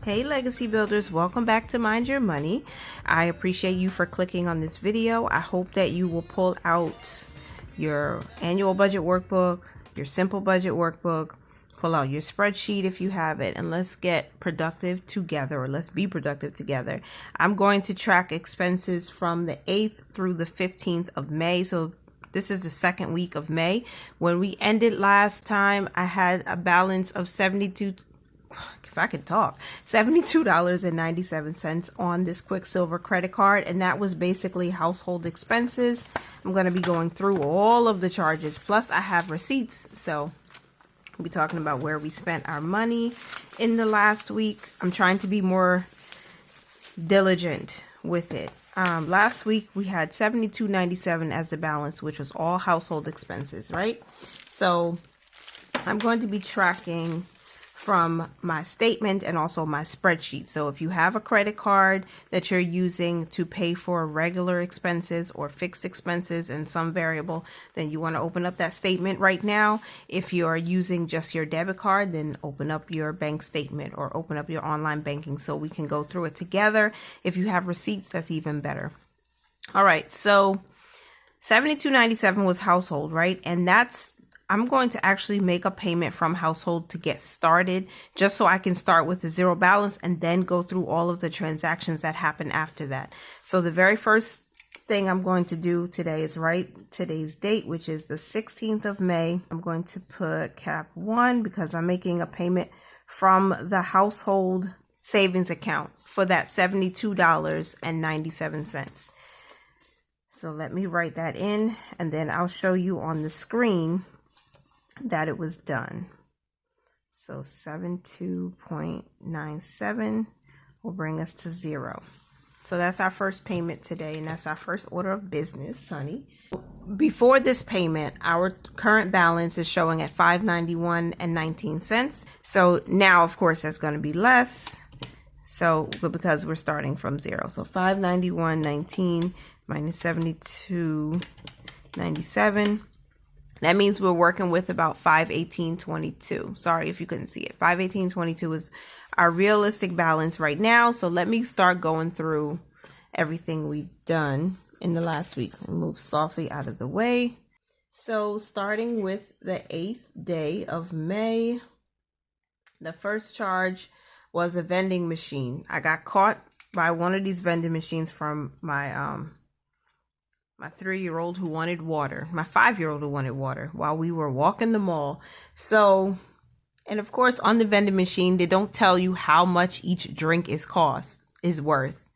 Hey legacy builders, welcome back to Mind Your Money. I appreciate you for clicking on this video. I hope that you will pull out your annual budget workbook, your simple budget workbook, pull out your spreadsheet if you have it, and let's get productive together, or let's be productive together. I'm going to track expenses from the 8th through the 15th of May. So this is the second week of May. When we ended last time, I had a balance of $72.97 on this Quicksilver credit card, and that was basically household expenses. I'm going to be going through all of the charges, plus I have receipts, so we'll be talking about where we spent our money in the last week. I'm trying to be more diligent with it. Last week we had $72.97 as the balance, which was all household expenses, right? So I'm going to be tracking from my statement and also my spreadsheet. So if you have a credit card that you're using to pay for regular expenses or fixed expenses and some variable, then you want to open up that statement right now. If you're using just your debit card, then open up your bank statement or open up your online banking so we can go through it together. If you have receipts, that's even better. All right, so $72.97 was household, right? And I'm going to actually make a payment from household to get started, just so I can start with the zero balance and then go through all of the transactions that happen after that. So the very first thing I'm going to do today is write today's date, which is the 16th of May. I'm going to put cap 1 because I'm making a payment from the household savings account for that $72.97. So let me write that in, and then I'll show you on the screen that it was done. So 72.97 will bring us to 0. So that's our first payment today, and that's our first order of business, honey. Before this payment, our current balance is showing at $591.19. So now, of course, that's going to be less. So, but because we're starting from 0, so $591.19 minus $72.97. That means we're working with about $518.22. Sorry if you couldn't see it. $518.22 is our realistic balance right now. So let me start going through everything we've done in the last week. Move softly out of the way. So starting with the 8th day of May, the first charge was a vending machine. I got caught by one of these vending machines from my 3-year-old who wanted water, my 5-year-old who wanted water while we were walking the mall. So, and of course on the vending machine, they don't tell you how much each drink is worth.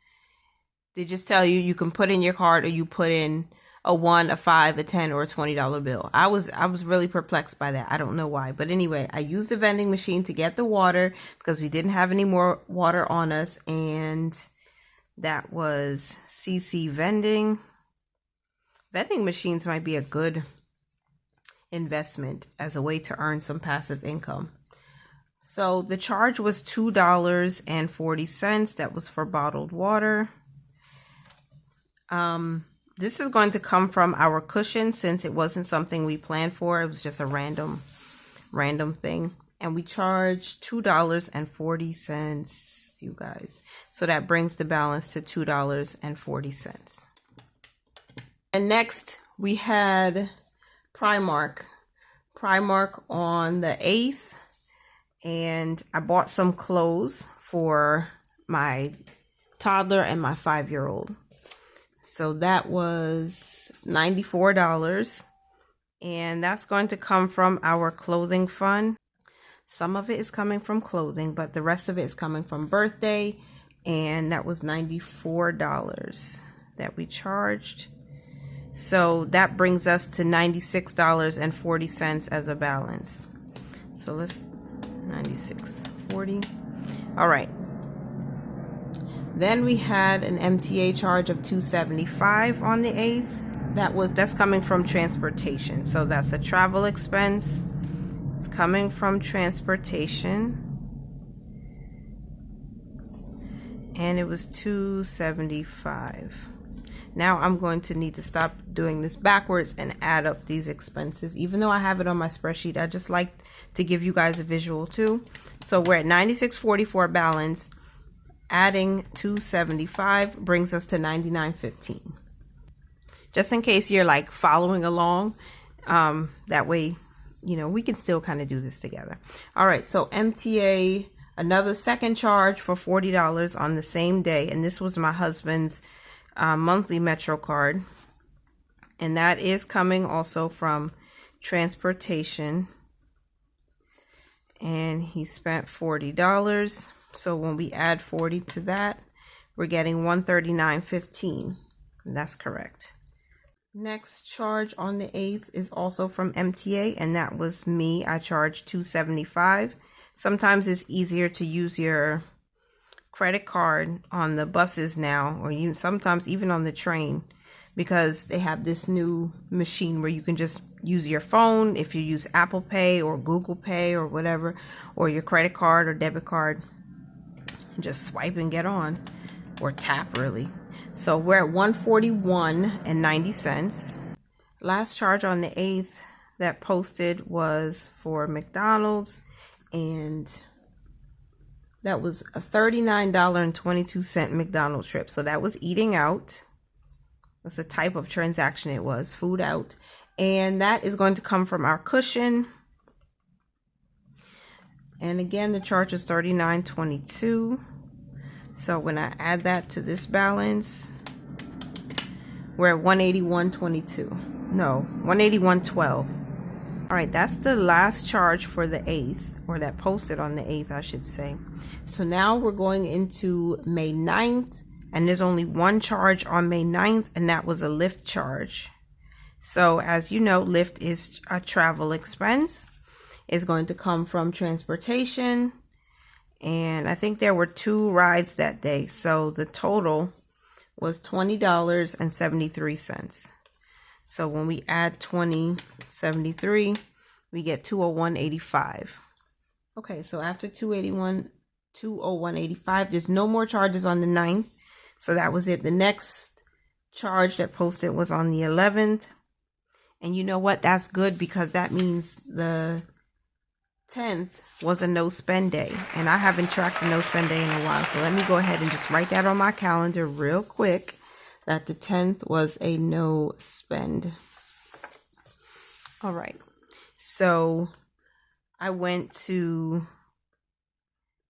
They just tell you can put in your card, or you put in a 1, a 5, a 10, or a $20 bill. I was really perplexed by that. I don't know why. But anyway, I used the vending machine to get the water because we didn't have any more water on us. And that was CC Vending. Vending machines might be a good investment as a way to earn some passive income. So the charge was $2.40. That was for bottled water. This is going to come from our cushion since it wasn't something we planned for. It was just a random thing. And we charged $2.40, you guys. So that brings the balance to $2.40. And next we had Primark on the 8th, and I bought some clothes for my toddler and my 5-year-old. So that was $94, and that's going to come from our clothing fund. Some of it is coming from clothing, but the rest of it is coming from birthday, and that was $94 that we charged. So that brings us to $96.40 as a balance. So let's $96.40. All right. Then we had an MTA charge of $275 on the 8th. That's coming from transportation. So that's a travel expense. It's coming from transportation. And it was $275. Now I'm going to need to stop doing this backwards and add up these expenses. Even though I have it on my spreadsheet, I just like to give you guys a visual too. So we're at $96.44 balance. adding $2.75 brings us to $99.15. Just in case you're like following along, that way, you know, we can still kind of do this together. All right, so MTA, another second charge for $40 on the same day, and this was my husband's monthly Metro card, and that is coming also from transportation, and he spent $40. So when we add 40 to that, we're getting $139.15. That's correct. Next charge on the 8th is also from MTA, and that was me. I charged $2.75. Sometimes it's easier to use your credit card on the buses now, or sometimes even on the train, because they have this new machine where you can just use your phone if you use Apple Pay or Google Pay or whatever, or your credit card or debit card, and just swipe and get on, or tap really. So we're at $141.90. Last charge on the 8th that posted was for McDonald's, and that was a $39.22 McDonald's trip. So that was eating out. That's the type of transaction it was, food out. And that is going to come from our cushion. And again, the charge is $39.22. So when I add that to this balance, we're at $181.22. No, $181.12. All right, that's the last charge for the 8th, or that posted on the 8th, I should say. So now we're going into May 9th, and there's only one charge on May 9th, and that was a Lyft charge. So as you know, Lyft is a travel expense. It's going to come from transportation, and I think there were 2 rides that day, so the total was $20.73. So when we add $20.73, we get $201.85. Okay, so after $201.85, there's no more charges on the 9th. So that was it. The next charge that posted was on the 11th. And you know what? That's good, because that means the 10th was a no spend day, and I haven't tracked the no spend day in a while. So let me go ahead and just write that on my calendar real quick, that the 10th was a no spend. All right. So I went to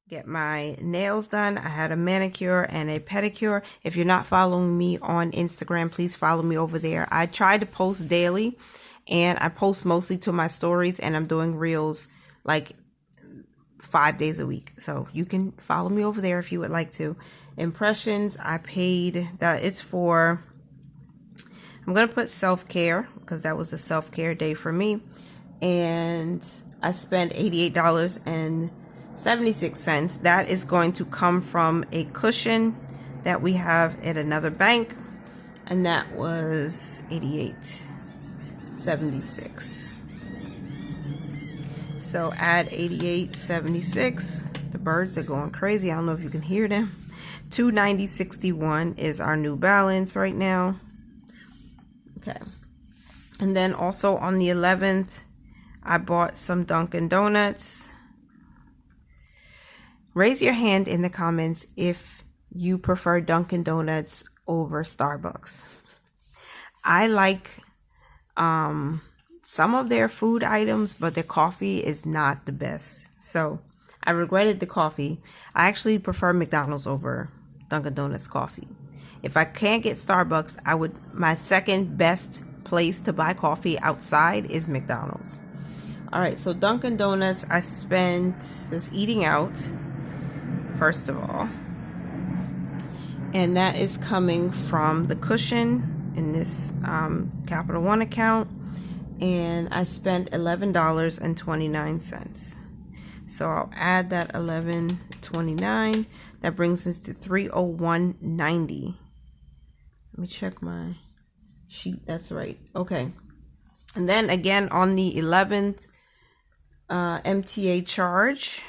get my nails done. I had a manicure and a pedicure. If you're not following me on Instagram, please follow me over there. I try to post daily, and I post mostly to my stories, and I'm doing reels like 5 days a week. So you can follow me over there if you would like to. Impressions, I paid, that is for, I'm going to put self-care, because that was a self-care day for me. And I spent $88.76. That is going to come from a cushion that we have at another bank, and that was $88.76. So add $88.76. The birds are going crazy. I don't know if you can hear them. $290.61 is our new balance right now. Okay. And then also on the 11th, I bought some Dunkin' Donuts. Raise your hand in the comments if you prefer Dunkin' Donuts over Starbucks. I like some of their food items, but their coffee is not the best. So I regretted the coffee. I actually prefer McDonald's over Dunkin' Donuts coffee. If I can't get Starbucks, my second best place to buy coffee outside is McDonald's. All right, so Dunkin' Donuts, I spent this eating out, first of all. And that is coming from the cushion in this Capital One account. And I spent $11.29. So I'll add that $11.29. That brings us to $301.90. Let me check my sheet. That's right. Okay. And then again on the 11th, MTA charge.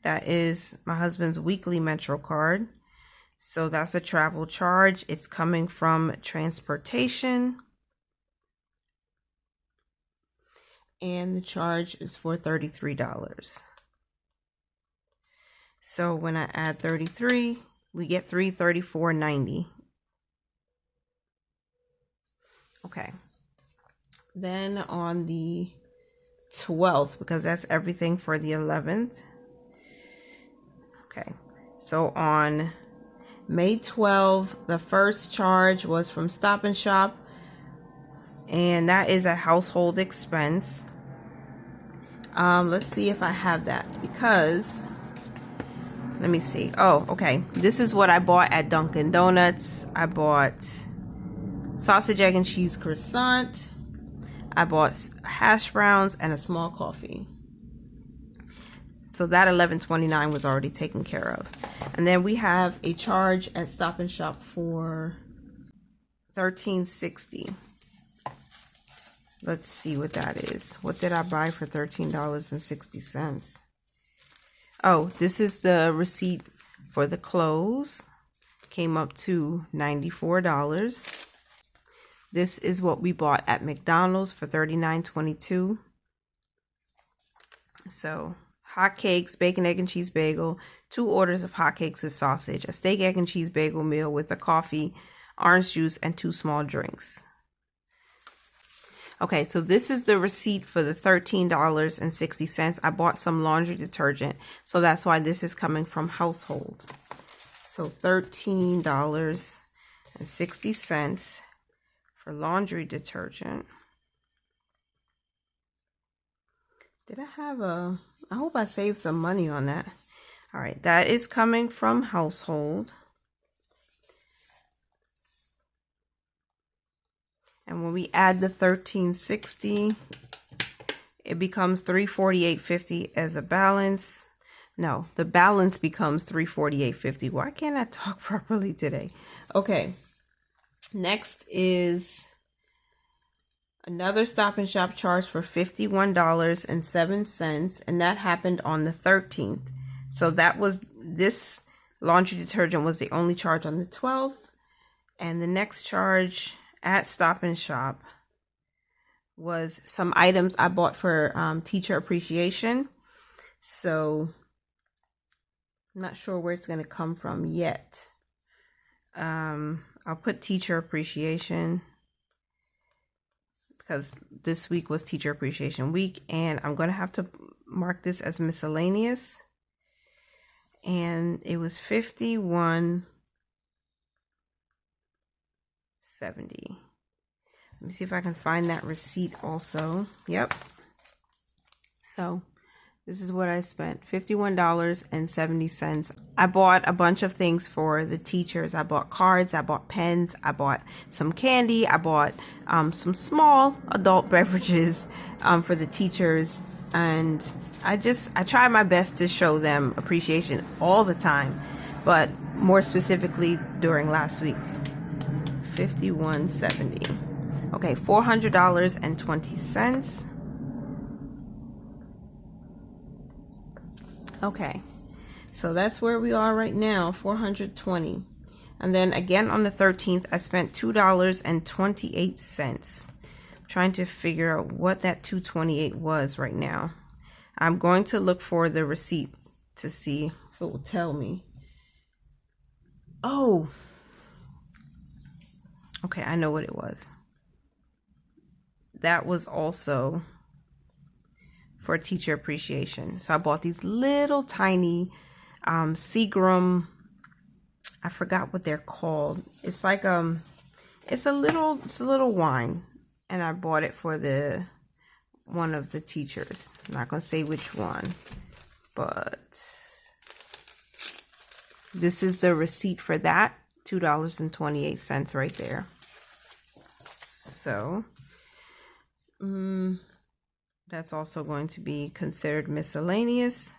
That is my husband's weekly Metro card. So that's a travel charge. It's coming from transportation. And the charge is for $33. So when I add 33, we get $334.90. Okay. Then on the 12th, because that's everything for the 11th. Okay. So on May 12th, the first charge was from Stop and Shop, and that is a household expense. Let's see if I have that, because let me see. Oh, okay. This is what I bought at Dunkin' Donuts. I bought sausage, egg, and cheese croissant. I bought hash browns and a small coffee. So that $11.29 was already taken care of. And then we have a charge at Stop and Shop for $13.60. Let's see what that is. What did I buy for $13.60? Oh, this is the receipt for the clothes. Came up to $94. This is what we bought at McDonald's for $39.22. So, hotcakes, bacon, egg, and cheese bagel, 2 orders of hotcakes with sausage, a steak, egg, and cheese bagel meal with a coffee, orange juice, and 2 small drinks. Okay, so this is the receipt for the $13.60. I bought some laundry detergent, so that's why this is coming from household. So $13.60 for laundry detergent. Did I have I hope I saved some money on that. All right, that is coming from household. And when we add the $13.60, it becomes $348.50 as a balance. No, the balance becomes $348.50. Why can't I talk properly today? Okay. Next is another Stop and Shop charge for $51.07, and that happened on the 13th. So that was, this laundry detergent was the only charge on the 12th, and the next charge at Stop and Shop was some items I bought for teacher appreciation. So I'm not sure where it's going to come from yet. I'll put teacher appreciation because this week was teacher appreciation week, and I'm going to have to mark this as miscellaneous. And it was $51.70. Let me see if I can find that receipt also. Yep. So this is what I spent, $51.70. I bought a bunch of things for the teachers. I bought cards, I bought pens, I bought some candy, I bought some small adult beverages for the teachers. And I try my best to show them appreciation all the time, but more specifically during last week. $51.70. Okay, $400.20. Okay, so that's where we are right now, $420. And then again on the 13th, I spent $2.28. Trying to figure out what that $2.28 was right now. I'm going to look for the receipt to see if it will tell me. Oh, okay, I know what it was. That was also for teacher appreciation. So I bought these little tiny Seagram, I forgot what they're called. It's like it's a little wine, and I bought it for one of the teachers. I'm not gonna say which one, but this is the receipt for that, $2.28 right there. So that's also going to be considered miscellaneous.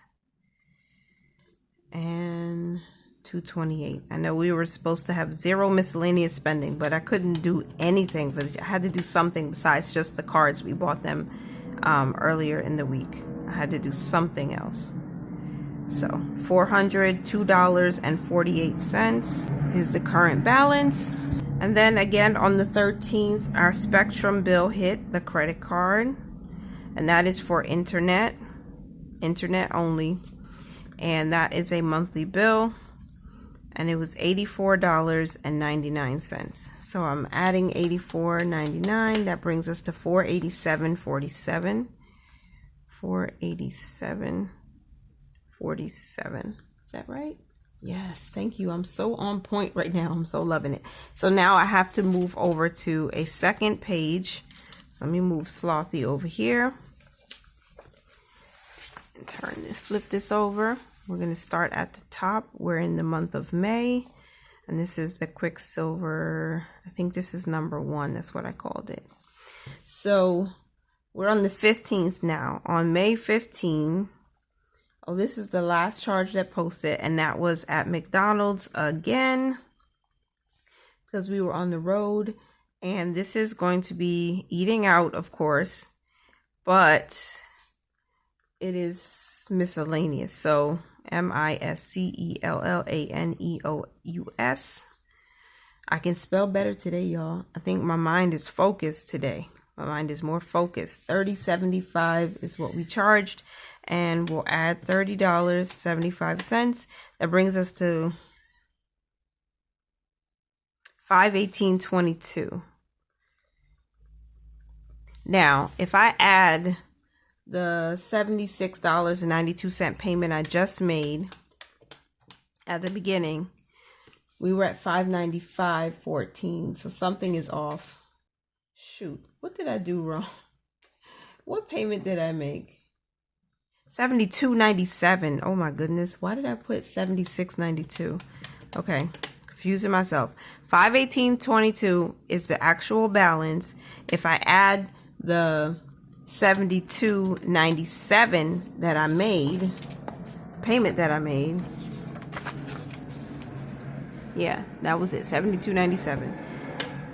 And $2.28. I know we were supposed to have 0 miscellaneous spending, but I couldn't do anything for I had to do something besides just the cards. We bought them earlier in the week. I had to do something else. So $402.48 is the current balance. And then again on the 13th, our Spectrum bill hit, the credit card, and that is for internet only, and that is a monthly bill, and it was $84.99. So I'm adding $84.99. That brings us to $487.47. $487.47. Is that right? Yes, thank you. I'm so on point right now. I'm so loving it. So now I have to move over to a second page. So let me move Slothy over here and flip this over. We're going to start at the top. We're in the month of May, and this is the Quicksilver. I think this is number 1. That's what I called it. So we're on the 15th now. On May 15th, oh, this is the last charge that posted, and that was at McDonald's again because we were on the road. And this is going to be eating out, of course, but it is miscellaneous. So MISCELLANEOUS. I can spell better today, y'all. I think my mind is focused today. My mind is more focused. $30.75 is what we charged, and we'll add $30.75. That brings us to $518.22. Now, if I add the $76.92 payment I just made at the beginning, we were at $595.14. So something is off. Shoot, what did I do wrong? What payment did I make? $72.97. Oh my goodness. Why did I put $76.92? Okay. Confusing myself. $518.22 is the actual balance. If I add the $72.97 that I made, payment that I made, yeah, that was it, $72.97.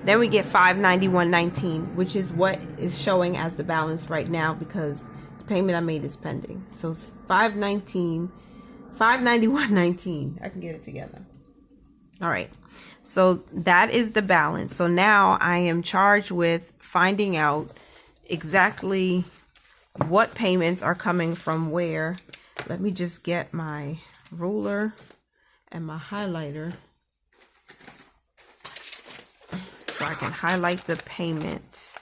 Then we get $591.19, which is what is showing as the balance right now because the payment I made is pending. So $591.19. I can get it together. All right, so that is the balance. So now I am charged with finding out exactly what payments are coming from where. Let me just get my ruler and my highlighter so I can highlight the payment.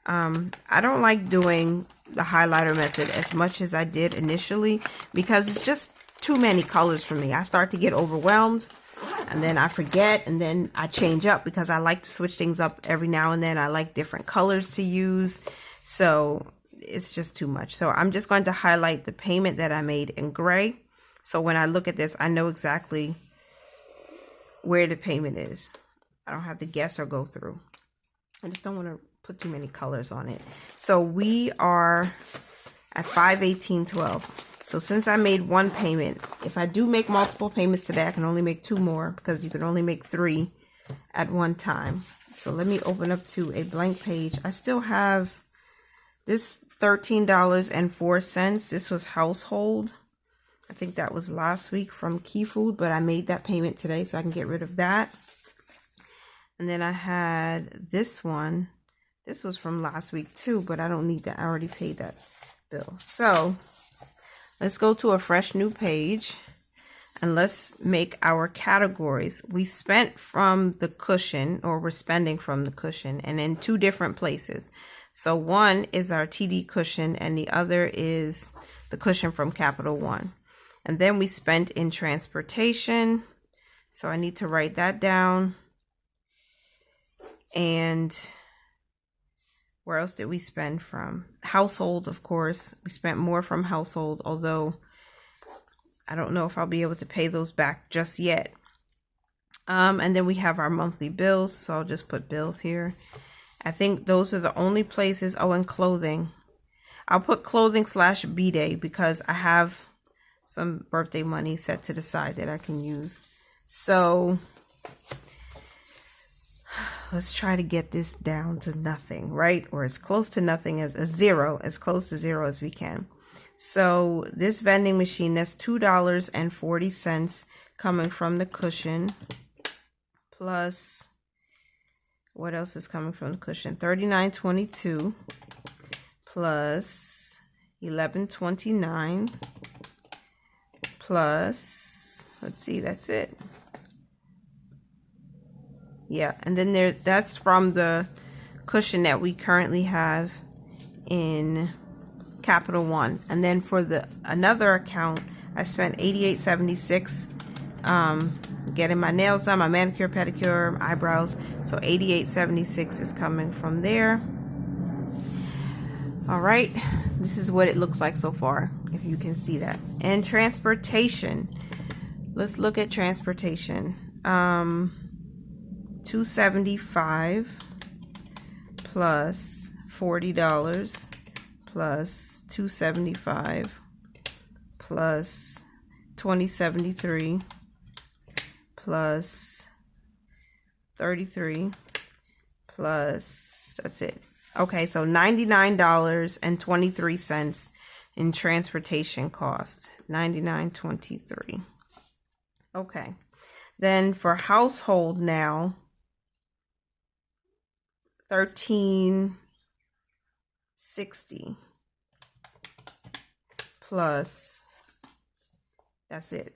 I don't like doing the highlighter method as much as I did initially because it's just too many colors for me. I start to get overwhelmed. And then I forget, and then I change up because I like to switch things up every now and then. I like different colors to use. So it's just too much. So I'm just going to highlight the payment that I made in gray. So when I look at this, I know exactly where the payment is. I don't have to guess or go through. I just don't want to put too many colors on it. So we are at $518.12. So since I made one payment, if I do make multiple payments today, I can only make 2 more because you can only make 3 at one time. So let me open up to a blank page. I still have this $13.04. This was household. I think that was last week from Key Food, but I made that payment today so I can get rid of that. And then I had this one. This was from last week too, but I don't need that. I already paid that bill. So let's go to a fresh new page and let's make our categories. We spent from the cushion, or we're spending from the cushion, and in 2 different places. So one is our TD cushion and the other is the cushion from Capital One. And then we spent in transportation. So I need to write that down. And where else did we spend from? Household, of course. We spent more from household, although I don't know if I'll be able to pay those back just yet. And then we have our monthly bills, so I'll just put bills here. I think those are the only places. Oh, and clothing. I'll put clothing / B-Day because I have some birthday money set to the side that I can use. So let's try to get this down to nothing, right? Or as close to nothing as zero, as close to zero as we can. So this vending machine, that's $2.40 coming from the cushion. Plus, what else is coming from the cushion? $39.22 plus $11.29 plus let's see, that's it. Yeah, and then that's from the cushion that we currently have in Capital One. And then for another account, I spent $88.76 getting my nails done, my manicure, pedicure, eyebrows. So $88.76 is coming from there. All right, this is what it looks like so far, if you can see that. And transportation, let's look at transportation. $275 plus $40 plus $275 plus $20.73 plus $33 plus, that's it. Okay, so $99.23 in transportation cost. $99.23. Okay, then for household now, $13.60 plus, that's it.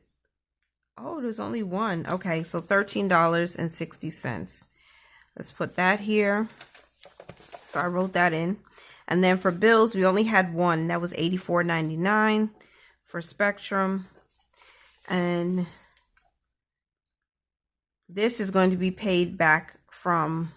Oh, there's only one. Okay, so $13.60. Let's put that here. So I wrote that in. And then for bills, we only had one. That was $84.99 for Spectrum. And this is going to be paid back from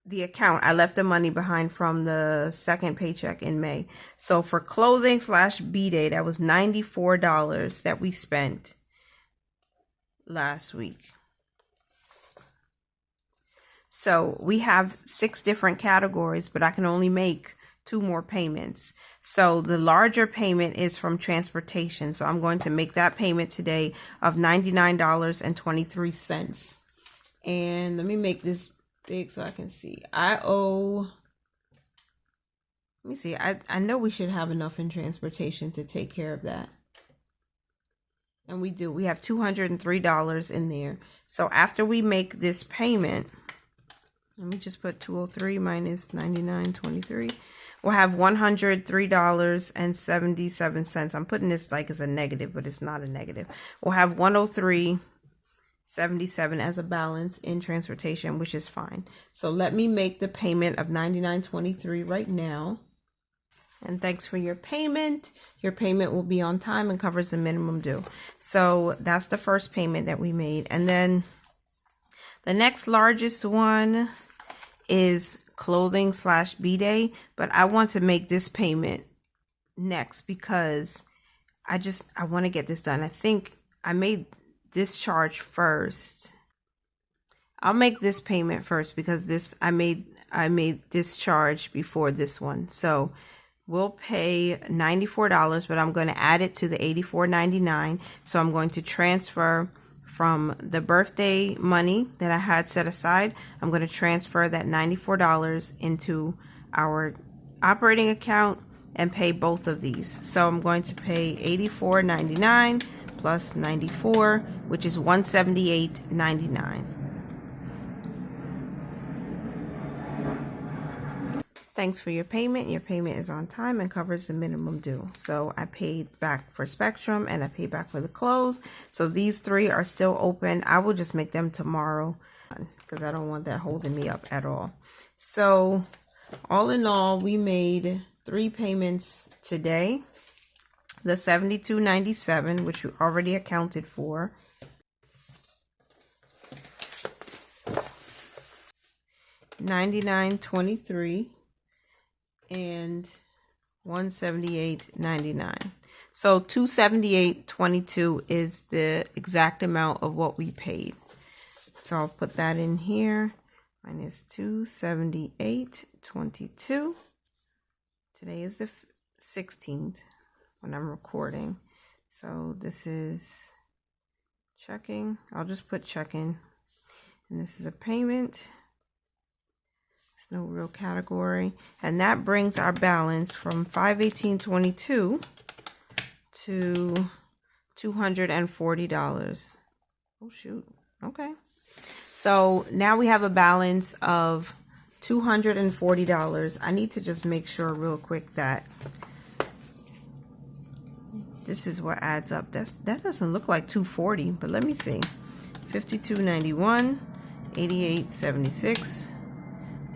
the account. I left the money behind from the second paycheck in May. So for clothing / B-Day, that was $94 that we spent last week. So we have 6 different categories, but I can only make 2 more payments. So the larger payment is from transportation. So I'm going to make that payment today of $99.23. And let me make this big so I can see. I owe, let me see. I know we should have enough in transportation to take care of that. And we do. We have $203 in there. So after we make this payment, let me just put 203 minus 99.23. We'll have $103.77. I'm putting this like as a negative, but it's not a negative. We'll have $103.77 as a balance in transportation, which is fine. So let me make the payment of $99.23 right now. And thanks for your payment. Your payment will be on time and covers the minimum due. So that's the first payment that we made. And then the next largest one is clothing / B-Day, but I want to make this payment next because I want to get this done. I think I made this charge first. I'll make this payment first because I made this charge before this one. So we'll pay $94, but I'm going to add it to the $84.99. So I'm going to transfer from the birthday money that I had set aside. I'm going to transfer that $94 into our operating account and pay both of these. So I'm going to pay $84.99 plus 94, which is $178.99. Thanks for your payment. Your payment is on time and covers the minimum due. So I paid back for Spectrum and I paid back for the clothes. So these 3 are still open. I will just make them tomorrow because I don't want that holding me up at all. So all in all, we made 3 payments today. The $72.97, which we already accounted for. $99.23. And $178.99. So $278.22 is the exact amount of what we paid. So I'll put that in here. Minus $278.22. Today is the 16th when I'm recording. So this is checking. I'll just put checking. And this is a payment. No real category, and that brings our balance from $518.22 to $240. Oh shoot. Okay, so now we have a balance of $240. I need to just make sure real quick that this is what adds up. That doesn't look like 240, but let me see. 52.91, 88.76,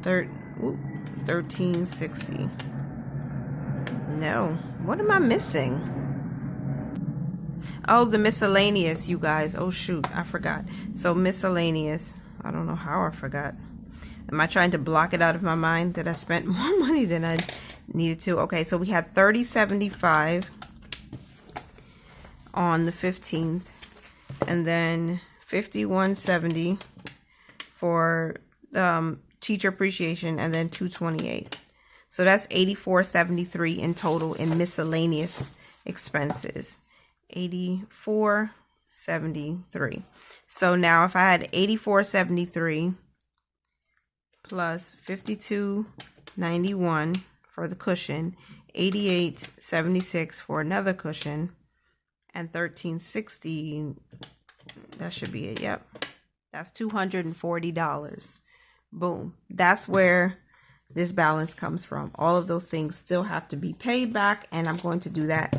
13.60. No, what am I missing? Oh, the miscellaneous, you guys. Oh shoot, I forgot. So miscellaneous, I don't know how I forgot. Am I trying to block it out of my mind that I spent more money than I needed to? Okay, so we had $30.75 on the 15th, and then $51.70 for teacher appreciation, and then $228. So that's $84.73 in total in miscellaneous expenses. $84.73. So now if I had $84.73 plus $52.91 for the cushion, $88.76 for another cushion, and $13.60, that should be it. Yep, that's $240. Boom. That's where this balance comes from. All of those things still have to be paid back, and I'm going to do that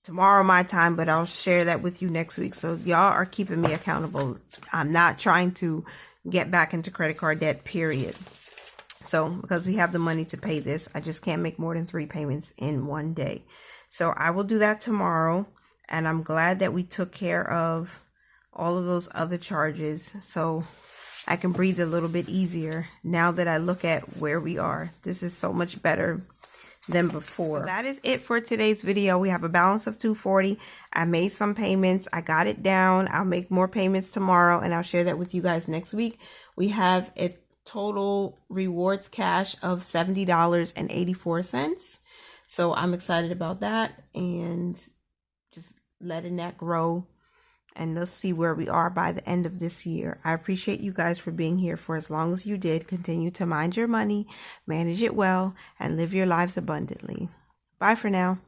tomorrow my time, but I'll share that with you next week. So y'all are keeping me accountable. I'm not trying to get back into credit card debt, period. So because we have the money to pay this, I just can't make more than 3 payments in one day. So I will do that tomorrow, and I'm glad that we took care of all of those other charges, so I can breathe a little bit easier now that I look at where we are. This is so much better than before. So that is it for today's video. We have a balance of $240. I made some payments. I got it down. I'll make more payments tomorrow, and I'll share that with you guys next week. We have a total rewards cash of $70.84. So I'm excited about that, and just letting that grow, and let's see where we are by the end of this year. I appreciate you guys for being here for as long as you did. Continue to mind your money, manage it well, and live your lives abundantly. Bye for now.